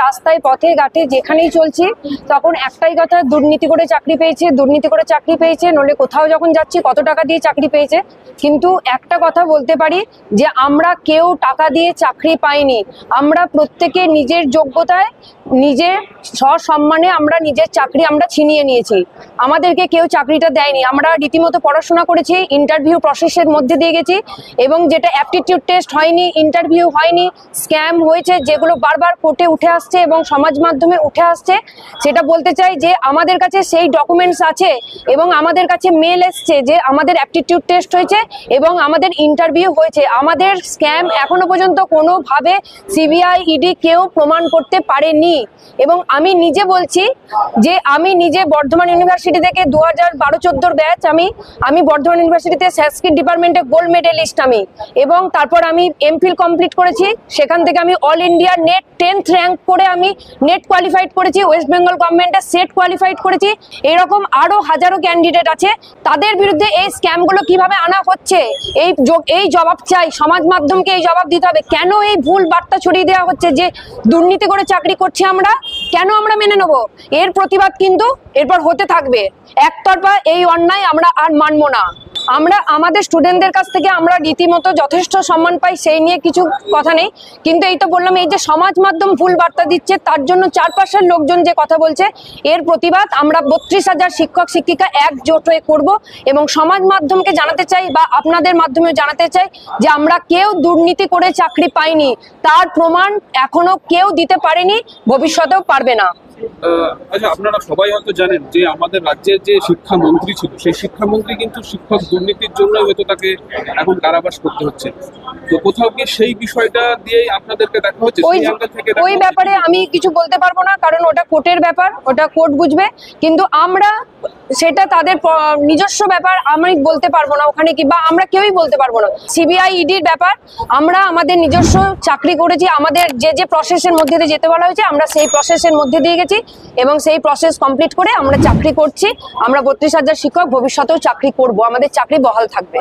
রাস্তায় পথে ঘাটে যেখানেই চলছি তখন একটাই কথা, দুর্নীতি করে চাকরি পেয়েছে, দুর্নীতি করে চাকরি পেয়েছে, নইলে কোথাও যখন যাচ্ছি কত টাকা দিয়ে চাকরি পেয়েছে। কিন্তু একটা কথা বলতে পারি যে আমরা কেউ টাকা দিয়ে চাকরি পাইনি, আমরা প্রত্যেকে নিজের যোগ্যতায় নিজের সসম্মানে আমরা নিজের চাকরি আমরা ছিনিয়ে নিয়েছি। আমাদেরকে কেউ চাকরিটা দেয়নি, আমরা রীতিমতো পড়াশোনা করেছি, ইন্টারভিউ প্রসেসের মধ্যে দিয়ে গেছি, এবং যেটা অ্যাপটিটিউড টেস্ট হয়নি, ইন্টারভিউ হয়নি, স্ক্যাম হয়েছে, যেগুলো বারবার কোর্টে উঠে আসছে এবং সমাজ মাধ্যমে উঠে আসছে, সেটা বলতে চাই যে আমাদের কাছে সেই ডকুমেন্টস আছে এবং আমাদের কাছে মেল এসছে যে আমাদের অ্যাপটিটিউড টেস্ট হয়েছে এবং আমাদের ইন্টারভিউ হয়েছে। আমাদের স্ক্যাম এখনো পর্যন্ত কোনোভাবে সিবিআই ইডি কেউ প্রমাণ করতে পারেনি। এবং আমি নিজে বলছি যে আমি নিজে বর্ধমান ইউনিভার্সিটি থেকে 2012-14 ব্যাচ, আমি বর্ধমান ইউনিভার্সিটিতে সংস্কৃত ডিপার্টমেন্টে গোল্ড মেডেলিস্ট আমি, এবং তারপর আমি এমফিল কমপ্লিট করেছি। সেখান থেকে আমি all India net 10th rank করে আমি নেট কোয়ালিফাইড করেছি, ওয়েস্ট বেঙ্গল গভর্নমেন্টের সেট কোয়ালিফাইড করেছি। এরকম আরো হাজারো ক্যান্ডিডেট আছে, তাদের বিরুদ্ধে এই স্ক্যামগুলো কিভাবে আনা হচ্ছে এই জবাব চাই, সমাজ মাধ্যমকে এই জবাব দিতে হবে। কেন এই ভুল বার্তা ছড়িয়ে দেওয়া হচ্ছে যে দুর্নীতি করে চাকরি করছি আমরা, কেন আমরা মেনে নেব? এর প্রতিবাদ কিন্তু এরপর হতে থাকবে। একতরফা এই অন্যায় আমরা আর মানব না। আমরা আমাদের স্টুডেন্টদের কাছ থেকে আমরা রীতিমতো যথেষ্ট সম্মান পাই, সেই নিয়ে কিছু কথা নেই, কিন্তু এই তো বললাম, এই যে সমাজ মাধ্যম ভুল বার্তা দিচ্ছে, তার জন্য চারপাশের লোকজন যে কথা বলছে, এর প্রতিবাদ আমরা 32,000 শিক্ষক শিক্ষিকা একজোট হয়ে করব। এবং সমাজ মাধ্যমকে জানাতে চাই বা আপনাদের মাধ্যমে জানাতে চাই যে আমরা কেউ দুর্নীতি করে চাকরি পাইনি, তার প্রমাণ এখনো কেউ দিতে পারেনি, ভবিষ্যতেও পারবে না। আচ্ছা, আপনারা সবাই হয়তো জানেন যে আমাদের রাজ্যের যে শিক্ষামন্ত্রী ছিল, সেই শিক্ষামন্ত্রী কিন্তু শিক্ষক দুর্নীতির জন্য হয়তো তাকে এখন কারাবাস করতে হচ্ছে। তো কোথাও কি সেই বিষয়টা দিয়েই আপনাদেরকে দেখা হচ্ছে? ওই ব্যাপারে আমি কিছু বলতে পারবো না, কারণ ওটা কোর্টের ব্যাপার, ওটা কোর্ট বুঝবে। কিন্তু আমরা সেটা তাদের নিজস্ব ব্যাপার, আমি বলতে পারবো না ওখানে কি, বা আমরা কেউই বলতে পারবো না। সিবিআই ইডির ব্যাপার, আমরা আমাদের নিজস্ব চাকরি করেছি, আমাদের যে প্রসেসের মধ্যে দিয়ে যেতে বলা হয়েছে আমরা সেই প্রসেসের মধ্যে দিয়ে গেছি এবং সেই প্রসেস কমপ্লিট করে আমরা চাকরি করছি। আমরা 32,000 শিক্ষক ভবিষ্যতেও চাকরি করব, আমাদের চাকরি বহাল থাকবে।